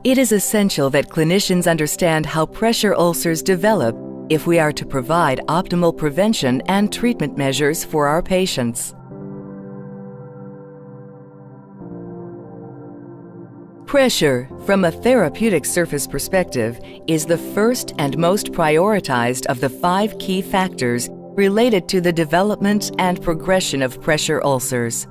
It is essential that clinicians understand how pressure ulcers develop if we are to provide optimal prevention and treatment measures for our patients. Pressure, from a therapeutic surface perspective, is the first and most prioritized of the 5 key factors related to the development and progression of pressure ulcers.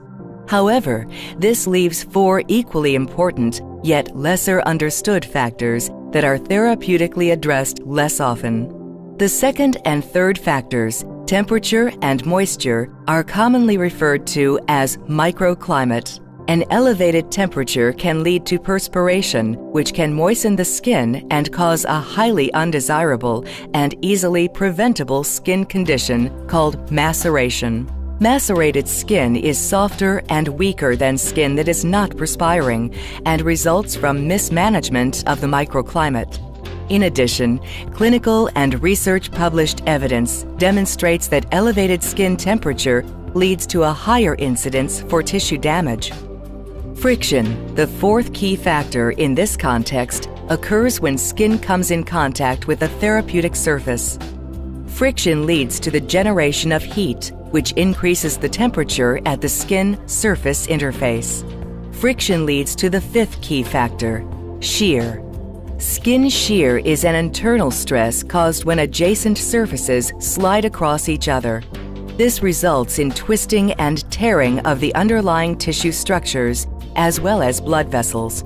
However, this leaves 4 equally important, yet lesser understood factors that are therapeutically addressed less often. The second and third factors, temperature and moisture, are commonly referred to as microclimate. An elevated temperature can lead to perspiration, which can moisten the skin and cause a highly undesirable and easily preventable skin condition called maceration. Macerated skin is softer and weaker than skin that is not perspiring and results from mismanagement of the microclimate. In addition, clinical and research-published evidence demonstrates that elevated skin temperature leads to a higher incidence for tissue damage. Friction, the 4th key factor in this context, occurs when skin comes in contact with a therapeutic surface. Friction leads to the generation of heat, which increases the temperature at the skin-surface interface. Friction leads to the 5th key factor, shear. Skin shear is an internal stress caused when adjacent surfaces slide across each other. This results in twisting and tearing of the underlying tissue structures, as well as blood vessels.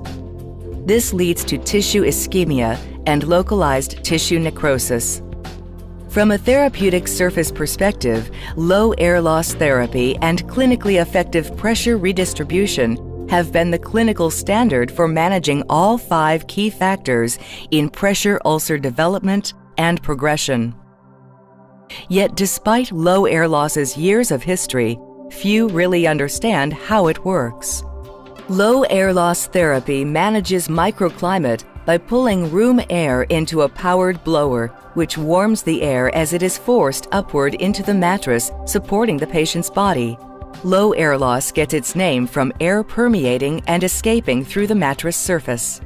This leads to tissue ischemia and localized tissue necrosis. From a therapeutic surface perspective, low air loss therapy and clinically effective pressure redistribution have been the clinical standard for managing all 5 key factors in pressure ulcer development and progression. Yet despite low air loss's years of history, few really understand how it works. Low air loss therapy manages microclimate by pulling room air into a powered blower, which warms the air as it is forced upward into the mattress supporting the patient's body. Low air loss gets its name from air permeating and escaping through the mattress surface.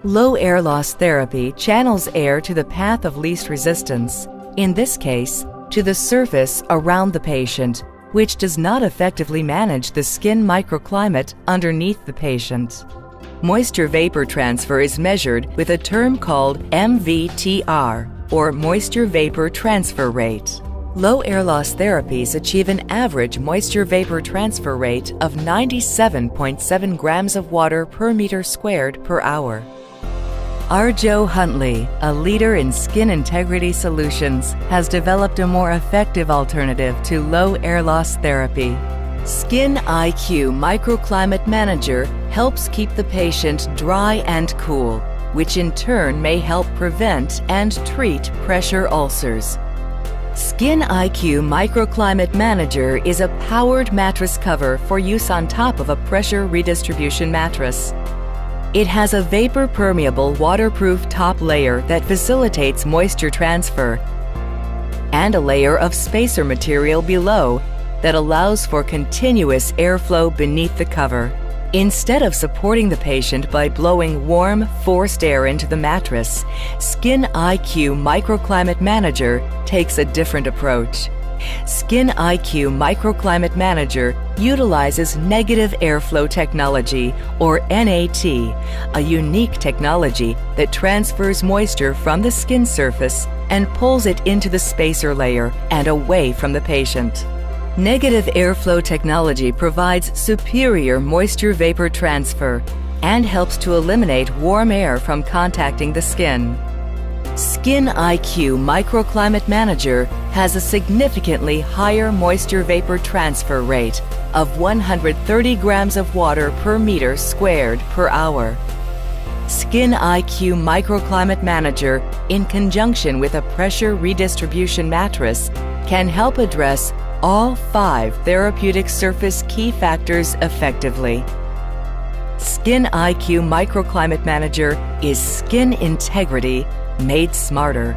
Low air loss therapy channels air to the path of least resistance, in this case, to the surface around the patient, which does not effectively manage the skin microclimate underneath the patient. Moisture vapor transfer is measured with a term called MVTR, or moisture vapor transfer rate. Low air loss therapies achieve an average moisture vapor transfer rate of 97.7 grams of water per meter squared per hour. Arjo Huntley, a leader in skin integrity solutions, has developed a more effective alternative to low air loss therapy. Skin IQ Microclimate Manager helps keep the patient dry and cool, which in turn may help prevent and treat pressure ulcers. Skin IQ Microclimate Manager is a powered mattress cover for use on top of a pressure redistribution mattress. It has a vapor-permeable waterproof top layer that facilitates moisture transfer and a layer of spacer material below that allows for continuous airflow beneath the cover. Instead of supporting the patient by blowing warm, forced air into the mattress, Skin IQ Microclimate Manager takes a different approach. Skin IQ Microclimate Manager utilizes negative airflow technology, or NAT, a unique technology that transfers moisture from the skin surface and pulls it into the spacer layer and away from the patient. Negative airflow technology provides superior moisture vapor transfer and helps to eliminate warm air from contacting the skin. Skin IQ Microclimate Manager has a significantly higher moisture vapor transfer rate of 130 grams of water per meter squared per hour. Skin IQ Microclimate Manager, in conjunction with a pressure redistribution mattress, can help address all 5 therapeutic surface key factors effectively. Skin IQ Microclimate Manager is skin integrity made smarter.